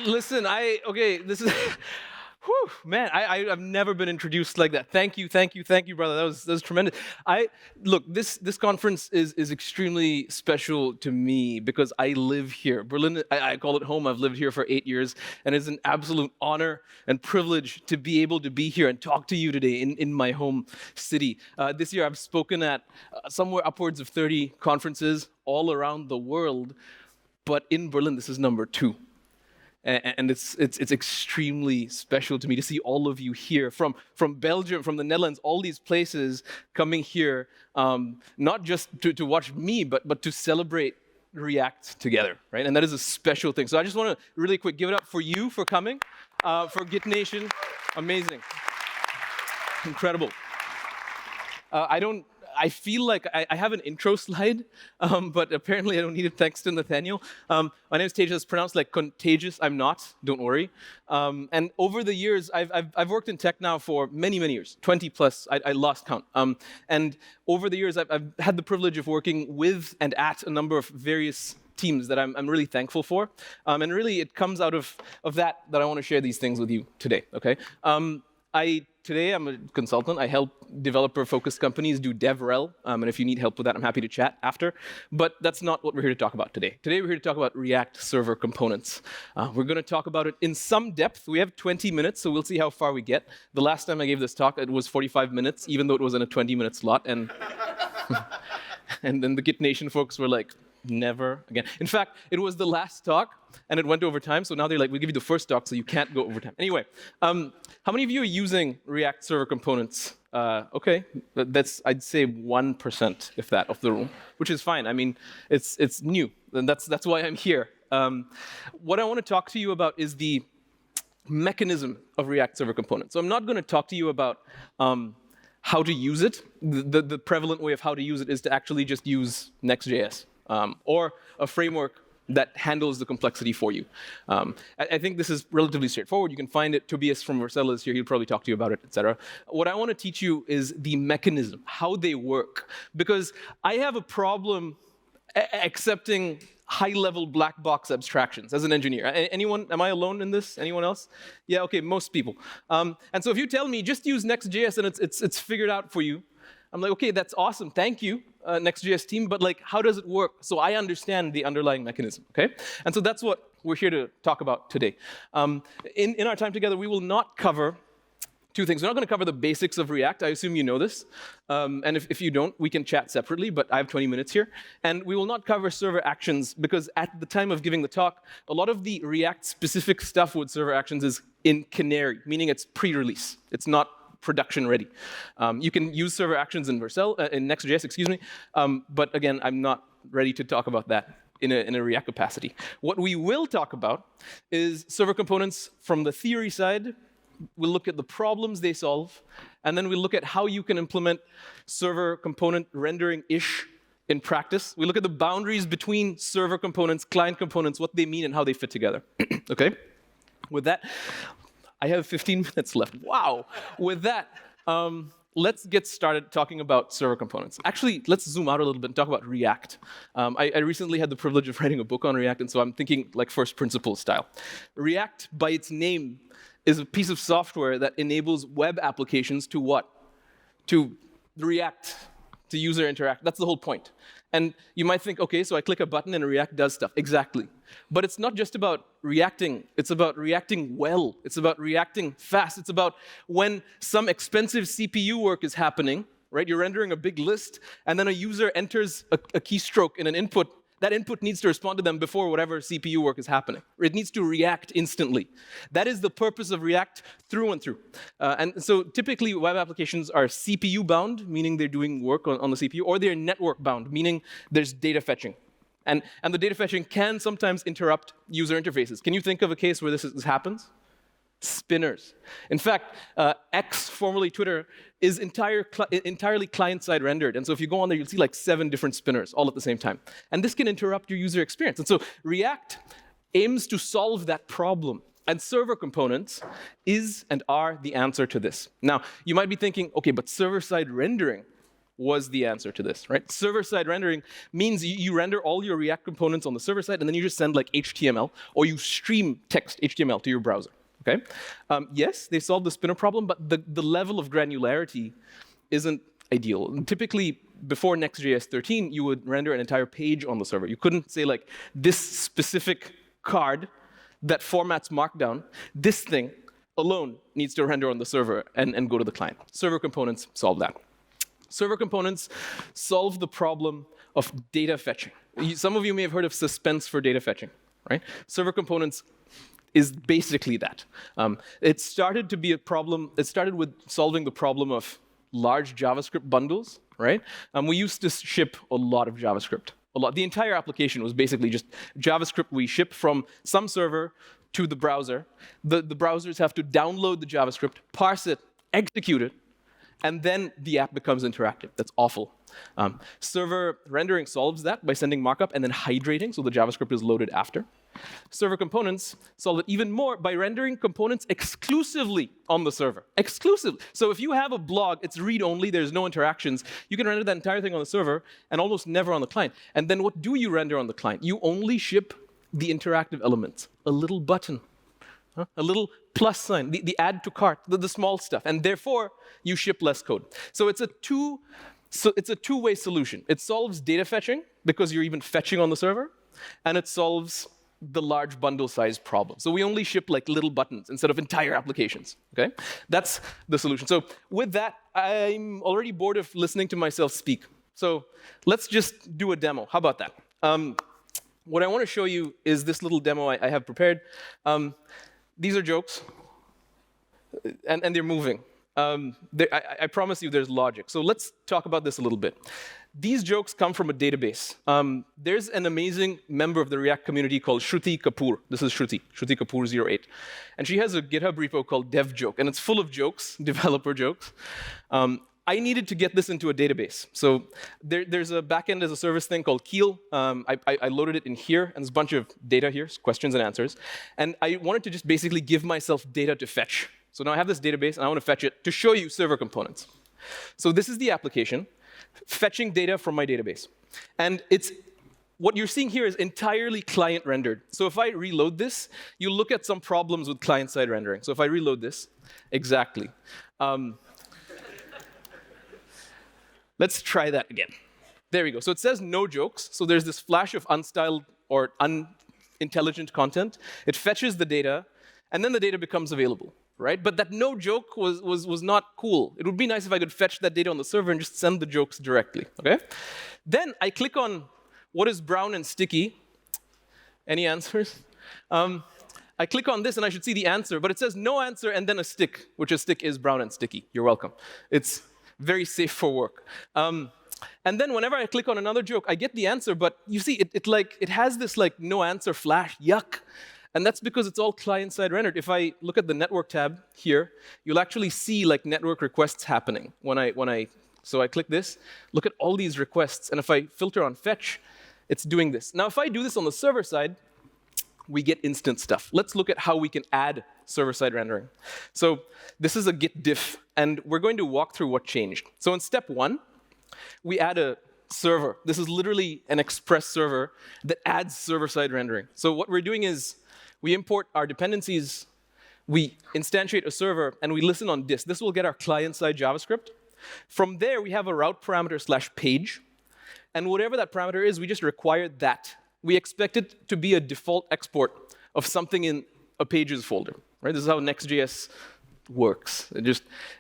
Listen, okay, this is, whew, man, I've never been introduced like that. Thank you, brother. That was tremendous. Look, this conference is extremely special to me because I live here. Berlin, I call it home. I've lived here for 8 years, and it's an absolute honor and privilege to be able to be here and talk to you today in my home city. This year, I've spoken at somewhere upwards of 30 conferences all around the world, but in Berlin, this is number 2. And it's extremely special to me to see all of you here from Belgium, from the Netherlands, all these places coming here, not just to watch me, but to celebrate React together, right? And that is a special thing. So I just want to really quick give it up for you for coming, for GitNation. Amazing. Incredible. I feel like I have an intro slide, but apparently I don't need it thanks to Nathaniel. My name is Tejas. It's pronounced like contagious. I'm not. Don't worry. And over the years, I've worked in tech now for many years, 20 plus. I lost count. And over the years, I've had the privilege of working with and at a number of various teams that I'm really thankful for. And really, it comes out of that I want to share these things with you today. Okay. Today, I'm a consultant. I help developer-focused companies do DevRel, and if you need help with that, I'm happy to chat after. But that's not what we're here to talk about today. Today, we're here to talk about React server components. We're going to talk about it in some depth. We have 20 minutes, so we'll see how far we get. The last time I gave this talk, it was 45 minutes, even though it was in a 20-minute slot. And and then the GitNation folks were like, never again. In fact, it was the last talk, and it went over time, so now they're like, we'll give you the first talk, so you can't go over time. Anyway, how many of you are using React server components? Okay, that's, I'd say 1%, if that, of the room, which is fine. I mean, it's new, and that's why I'm here. What I want to talk to you about is the mechanism of React server components. So I'm not going to talk to you about how to use it. The prevalent way of how to use it is to actually just use Next.js. Or a framework that handles the complexity for you. I think this is relatively straightforward. You can find it. Tobias from Vercel is here. He'll probably talk to you about it, etc. What I want to teach you is the mechanism, how they work. Because I have a problem accepting high-level black box abstractions as an engineer. Anyone? Am I alone in this? Anyone else? Yeah, okay, most people. And so if you tell me, just use Next.js and it's figured out for you, I'm like, okay, that's awesome. Thank you, Next.js team. But like, how does it work? So I understand the underlying mechanism, okay? And so that's what we're here to talk about today. In our time together, we will not cover two things. We're not going to cover the basics of React. I assume you know this. And if you don't, we can chat separately, but I have 20 minutes here. And we will not cover server actions because at the time of giving the talk, a lot of the React-specific stuff with server actions is in canary, meaning it's pre-release. It's not production ready. You can use server actions in Vercel, in Next.js, excuse me. But again, I'm not ready to talk about that in a React capacity. What we will talk about is server components from the theory side. We'll look at the problems they solve, and then we'll look at how you can implement server component rendering-ish in practice. We look at the boundaries between server components, client components, what they mean and how they fit together. Okay? With that, I have 15 minutes left. Wow. With that, let's get started talking about server components. Actually, let's zoom out a little bit and talk about React. I recently had the privilege of writing a book on React, and so I'm thinking like first principles style. React, by its name, is a piece of software that enables web applications to what? To react, to user interact. That's the whole point. And you might think, okay, so I click a button and React does stuff. Exactly. But it's not just about reacting. It's about reacting well. It's about reacting fast. It's about when some expensive CPU work is happening, right? You're rendering a big list, and then a user enters a keystroke in an input. That input needs to respond to them before whatever CPU work is happening. It needs to react instantly. That is the purpose of React through and through. And so typically web applications are CPU bound, meaning they're doing work on the CPU, or they're network bound, meaning there's data fetching. And the data fetching can sometimes interrupt user interfaces. Can you think of a case where this happens? Spinners. In fact, X, formerly Twitter, is entirely client-side rendered. And so if you go on there, you'll see like 7 different spinners all at the same time. And this can interrupt your user experience. And so React aims to solve that problem. And server components is and are the answer to this. Now, you might be thinking, okay, but server-side rendering, was the answer to this, right? Server-side rendering means you render all your React components on the server side, and then you just send like HTML, or you stream text HTML to your browser, okay? Yes, they solved the spinner problem, but the level of granularity isn't ideal. And typically, before Next.js 13, you would render an entire page on the server. You couldn't say like, this specific card that formats Markdown, this thing alone needs to render on the server and go to the client. Server components solve that. Server components solve the problem of data fetching. Some of you may have heard of suspense for data fetching, right? Server components is basically that. It started to be a problem. It started with solving the problem of large JavaScript bundles, right? We used to ship a lot of JavaScript. A lot. The entire application was basically just JavaScript we ship from some server to the browser. The browsers have to download the JavaScript, parse it, execute it, and then the app becomes interactive. That's awful. Server rendering solves that by sending markup and then hydrating, so the JavaScript is loaded after. Server components solve it even more by rendering components exclusively on the server. Exclusively. So if you have a blog, it's read-only, there's no interactions, you can render that entire thing on the server and almost never on the client. And then what do you render on the client? You only ship the interactive elements. A little button, a little plus sign, the add to cart, the small stuff. And therefore, you ship less code. So it's a two-way solution. It solves data fetching, because you're even fetching on the server, and it solves the large bundle size problem. So we only ship like little buttons instead of entire applications, okay? That's the solution. So with that, I'm already bored of listening to myself speak. So let's just do a demo. How about that? What I want to show you is this little demo I have prepared. These are jokes, and they're moving. I promise you there's logic. So let's talk about this a little bit. These jokes come from a database. There's an amazing member of the React community called Shruti Kapoor. This is Shruti Kapoor 08. And she has a GitHub repo called devjoke, and it's full of jokes, developer jokes. I needed to get this into a database. So there's a backend as a service thing called Keel. I loaded it in here, and there's a bunch of data here, questions and answers. And I wanted to just basically give myself data to fetch. So now I have this database, and I want to fetch it to show you server components. So this is the application, fetching data from my database. And what you're seeing here is entirely client rendered. So if I reload this, you look at some problems with client-side rendering. So if I reload this, exactly. Let's try that again. There we go. So it says no jokes. So there's this flash of unstyled or unintelligent content. It fetches the data, and then the data becomes available, right? But that no joke was not cool. It would be nice if I could fetch that data on the server and just send the jokes directly, okay? Then I click on what is brown and sticky. Any answers? I click on this, and I should see the answer, but it says no answer and then a stick, which a stick is brown and sticky. You're welcome. It's very safe for work. And then whenever I click on another joke, I get the answer, but you see, it has this like no answer flash, yuck. And that's because it's all client-side rendered. If I look at the network tab here, you'll actually see like network requests happening. So I click this, look at all these requests, and if I filter on fetch, it's doing this. Now, if I do this on the server side, we get instant stuff. Let's look at how we can add server-side rendering. So this is a git diff, and we're going to walk through what changed. So in step 1, we add a server. This is literally an express server that adds server-side rendering. So what we're doing is we import our dependencies, we instantiate a server, and we listen on this. This will get our client-side JavaScript. From there, we have a route parameter /page, and whatever that parameter is, we just require that. We expect it to be a default export of something in a pages folder, right? This is how Next.js works.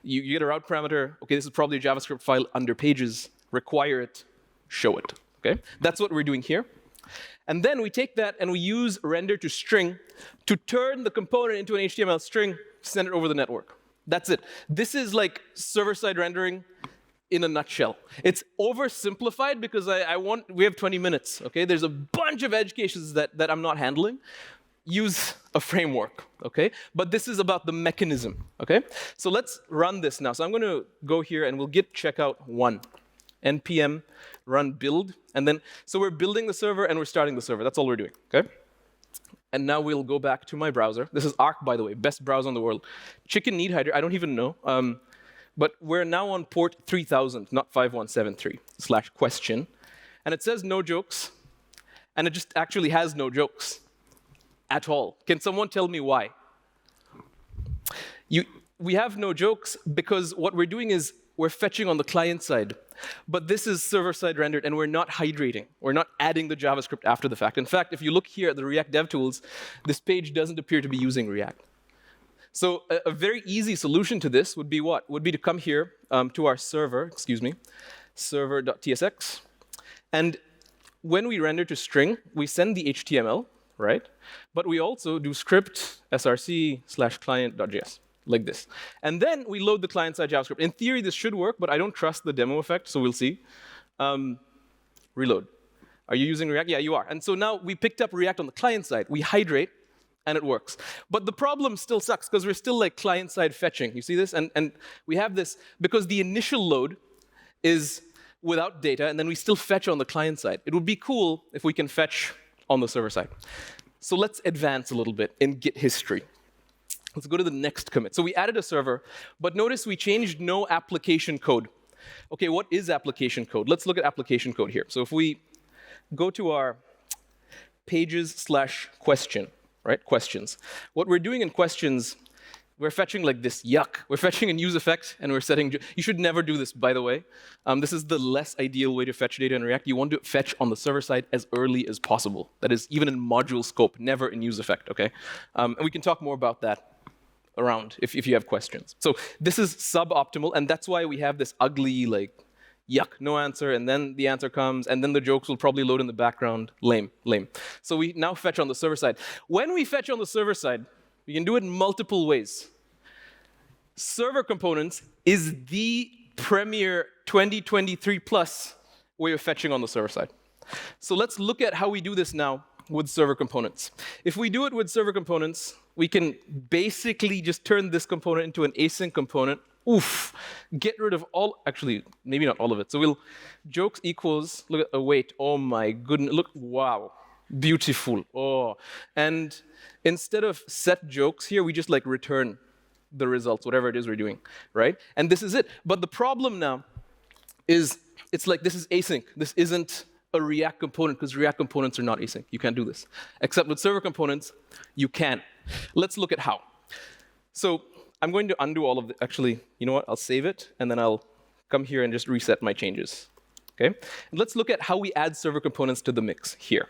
You get a route parameter. Okay, this is probably a JavaScript file under pages. Require it, show it. Okay, that's what we're doing here. And then we take that and we use render to string to turn the component into an HTML string, send it over the network. That's it. This is like server-side rendering in a nutshell. It's oversimplified because we have 20 minutes, okay? There's a bunch of edge cases that I'm not handling. Use a framework, okay? But this is about the mechanism, okay? So let's run this now. So I'm going to go here and we'll git checkout 1, npm run build, and then, so we're building the server and we're starting the server. That's all we're doing, okay? And now we'll go back to my browser. This is Arc, by the way, best browser in the world. Chicken Need Hider, I don't even know. but we're now on port 3000, not 5173/question. And it says no jokes, and it just actually has no jokes at all. Can someone tell me why? We have no jokes because what we're doing is we're fetching on the client side. But this is server-side rendered, and we're not hydrating. We're not adding the JavaScript after the fact. In fact, if you look here at the React DevTools, this page doesn't appear to be using React. So a very easy solution to this would be what? Would be to come here to our server, server.tsx. And when we render to string, we send the HTML, right? But we also do script src/client.js. Like this. And then we load the client-side JavaScript. In theory, this should work, but I don't trust the demo effect, so we'll see. Reload. Are you using React? Yeah, you are. And so now we picked up React on the client side. We hydrate, and it works. But the problem still sucks, because we're still like client-side fetching. You see this? And we have this because the initial load is without data, and then we still fetch on the client side. It would be cool if we can fetch on the server side. So let's advance a little bit in Git history. Let's go to the next commit. So we added a server, but notice we changed no application code. OK, what is application code? Let's look at application code here. So if we go to our pages/question, right, questions, what we're doing in questions, we're fetching like this, yuck. We're fetching an use effect, and we're setting, you should never do this, by the way. This is the less ideal way to fetch data in React. You want to fetch on the server side as early as possible. That is, even in module scope, never in use effect, OK? And we can talk more about that around if you have questions. So this is suboptimal, and that's why we have this ugly, like, yuck, no answer, and then the answer comes, and then the jokes will probably load in the background. Lame, lame. So we now fetch on the server side. When we fetch on the server side, we can do it in multiple ways. Server components is the premier 2023 plus way of fetching on the server side. So let's look at how we do this now with server components. If we do it with server components, we can basically just turn this component into an async component. Oof, get rid of all, actually, maybe not all of it. So we'll jokes equals, look at await, oh my goodness, look, wow, beautiful, oh. And instead of set jokes here, we just like return the results, whatever it is we're doing, right? And this is it. But the problem now is it's like this is async. This isn't a React component, because React components are not async. You can't do this. Except with server components, you can. Let's look at how. So I'm going to undo all of the, actually, you know what? I'll save it, and then I'll come here and just reset my changes. Okay? And let's look at how we add server components to the mix here.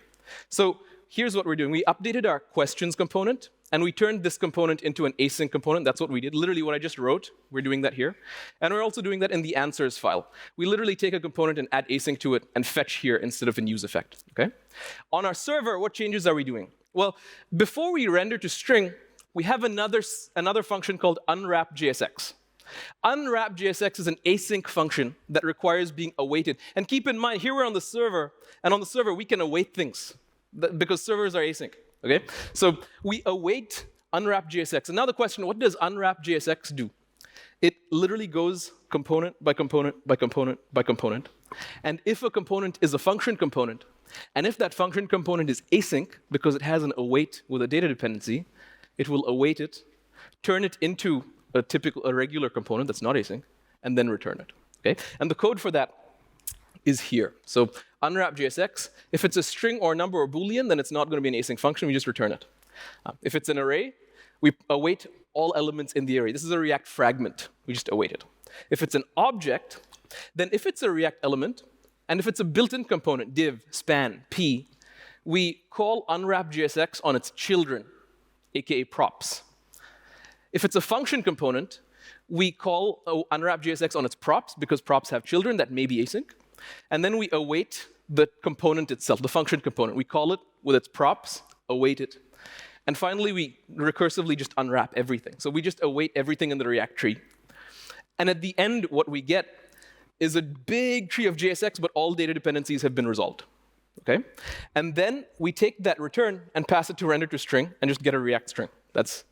So here's what we're doing. We updated our questions component, and we turned this component into an async component. That's what we did. Literally what I just wrote, we're doing that here. And we're also doing that in the answers file. We literally take a component and add async to it and fetch here instead of in use effect. Okay? On our server, what changes are we doing? Well, before we render to string, we have another function called unwrap.jsx. Unwrap.jsx is an async function that requires being awaited. And keep in mind, here we're on the server, and on the server we can await things because servers are async. Okay? So we await unwrap.jsx. And now the question, what does unwrap.jsx do? It literally goes component by component by component by component. And if a component is a function component, and if that function component is async because it has an await with a data dependency, it will await it, turn it into a regular component that's not async, and then return it. Okay? And the code for that is here. So unwrap.jsx, if it's a string or a number or Boolean, then it's not going to be an async function. We just return it. If it's an array, we await all elements in the array. This is a React fragment. We just await it. If it's an object, then if it's a React element, and if it's a built-in component, div, span, p, we call unwrap.jsx on its children, aka props. If it's a function component, we call unwrap.jsx on its props, because props have children that may be async. And then we await the component itself, the function component. We call it with its props, await it. And finally, we recursively just unwrap everything. So we just await everything in the React tree. And at the end, what we get is a big tree of JSX, but all data dependencies have been resolved. Okay? And then we take that return and pass it to render to string and just get a React string. That's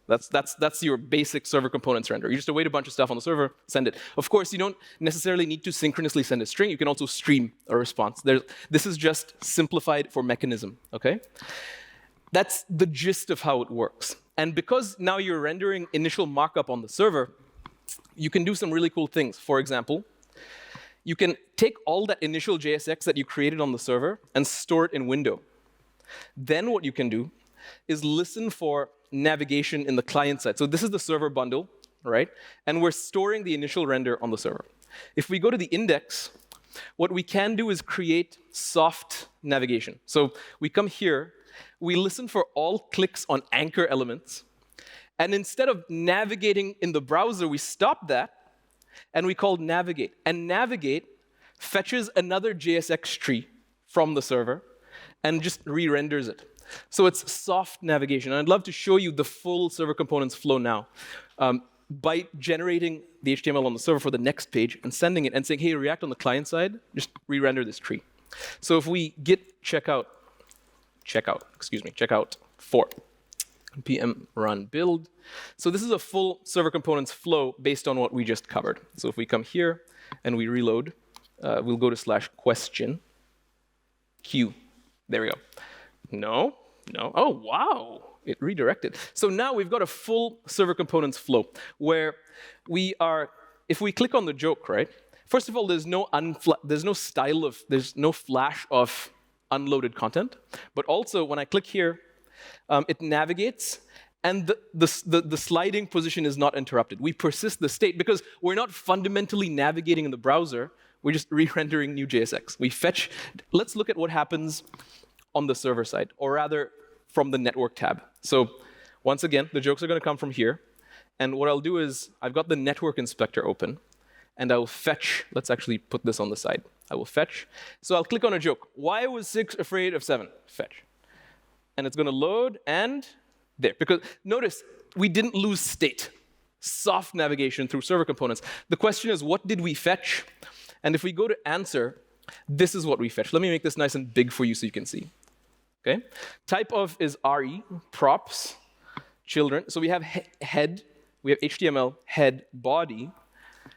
your basic server components render. You just await a bunch of stuff on the server, send it. Of course, you don't necessarily need to synchronously send a string. You can also stream a response. This is just simplified for mechanism. Okay? That's the gist of how it works. And because now you're rendering initial markup on the server, you can do some really cool things. For example, you can take all that initial JSX that you created on the server and store it in window. Then what you can do is listen for navigation in the client side. So this is the server bundle, right? And we're storing the initial render on the server. If we go to the index, what we can do is create soft navigation. So we come here, we listen for all clicks on anchor elements, and instead of navigating in the browser, we stop that, and we call navigate. And navigate fetches another JSX tree from the server and just re-renders it. So it's soft navigation. And I'd love to show you the full server components flow now by generating the HTML on the server for the next page and sending it and saying, hey, React on the client side, just re-render this tree. So if we git checkout 4, npm run build. So this is a full server components flow based on what we just covered. So if we come here and we reload, we'll go to /question q. There we go. No. Oh, wow. It redirected. So now we've got a full server components flow where we are, if we click on the joke, right? First of all, there's no flash of unloaded content. But also, when I click here, it navigates, and the sliding position is not interrupted. We persist the state because we're not fundamentally navigating in the browser. We're just re-rendering new JSX. We fetch. Let's look at what happens on the server side, or rather from the network tab. So once again, the jokes are going to come from here. And what I'll do is I've got the network inspector open, and I'll fetch. Let's actually put this on the side. I will fetch. So I'll click on a joke. Why was 6 afraid of 7? Fetch. And it's going to load, and there. Because notice, we didn't lose state. Soft navigation through server components. The question is, what did we fetch? And if we go to answer, this is what we fetch. Let me make this nice and big for you so you can see. Okay? Type of is RE, props, children. So we have head, we have HTML, head, body,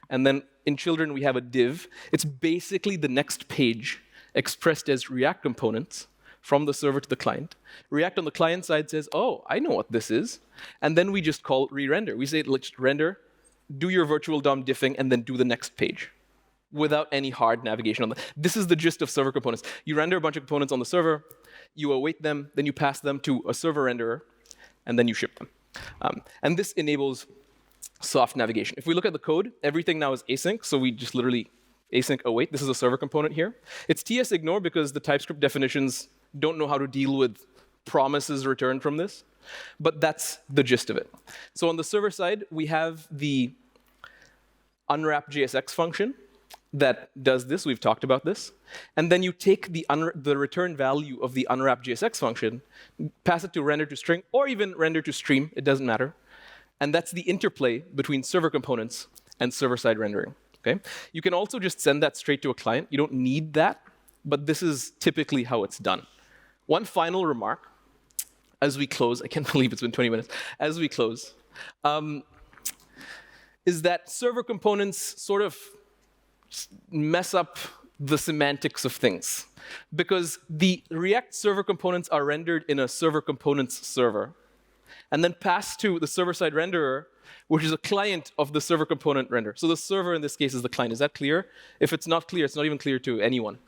and then in children we have a div. It's basically the next page expressed as React components from the server to the client. React on the client side says, oh, I know what this is. And then we just call re-render. We say, let's render, do your virtual DOM diffing, and then do the next page without any hard navigation on that. This is the gist of server components. You render a bunch of components on the server, you await them, then you pass them to a server renderer, and then you ship them. And this enables soft navigation. If we look at the code, everything now is async, so we just literally async await. This is a server component here. It's TS ignore because the TypeScript definitions don't know how to deal with promises returned from this, but that's the gist of it. So on the server side, we have the unwrap JSX function that does this. We've talked about this. And then you take the return value of the unwrap JSX function, pass it to render to string, or even render to stream. It doesn't matter. And that's the interplay between server components and server-side rendering. Okay? You can also just send that straight to a client. You don't need that, but this is typically how it's done. One final remark as we close. I can't believe it's been 20 minutes. As we close, is that server components sort of mess up the semantics of things. Because the React server components are rendered in a server components server, and then passed to the server-side renderer, which is a client of the server component render. So the server in this case is the client. Is that clear? If it's not clear, it's not even clear to anyone.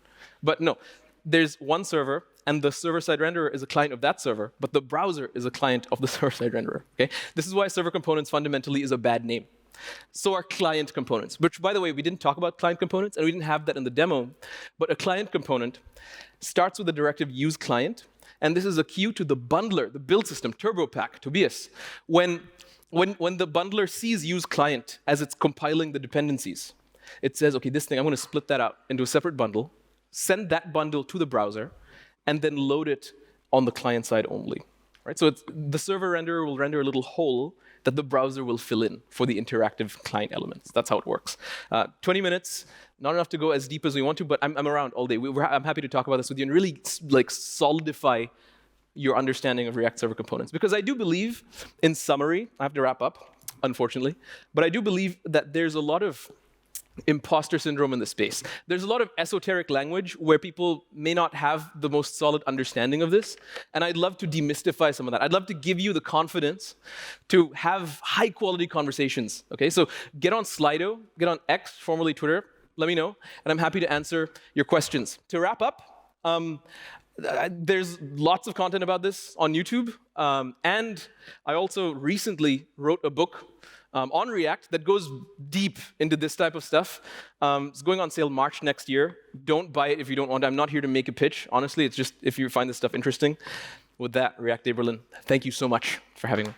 But no, there's one server, and the server-side renderer is a client of that server, but the browser is a client of the server-side renderer. Okay? This is why server components fundamentally is a bad name. So are client components, which, by the way, we didn't talk about client components, and we didn't have that in the demo. But a client component starts with the directive use client, and this is a queue to the bundler, the build system, TurboPack, Tobias. When the bundler sees use client as it's compiling the dependencies, it says, OK, this thing, I'm going to split that out into a separate bundle, send that bundle to the browser, and then load it on the client side only. Right? So the server renderer will render a little hole that the browser will fill in for the interactive client elements. That's how it works. 20 minutes, not enough to go as deep as we want to, but I'm around all day. I'm happy to talk about this with you and really solidify your understanding of React server components. Because I do believe, in summary, I have to wrap up, unfortunately, but I do believe that there's a lot of imposter syndrome in the space. There's a lot of esoteric language where people may not have the most solid understanding of this, and I'd love to demystify some of that. I'd love to give you the confidence to have high-quality conversations, okay? So get on Slido, get on X, formerly Twitter, let me know, and I'm happy to answer your questions. To wrap up, there's lots of content about this on YouTube, and I also recently wrote a book on React that goes deep into this type of stuff. It's going on sale March next year. Don't buy it if you don't want to. I'm not here to make a pitch. Honestly, it's just if you find this stuff interesting. With that, React Day Berlin, thank you so much for having me.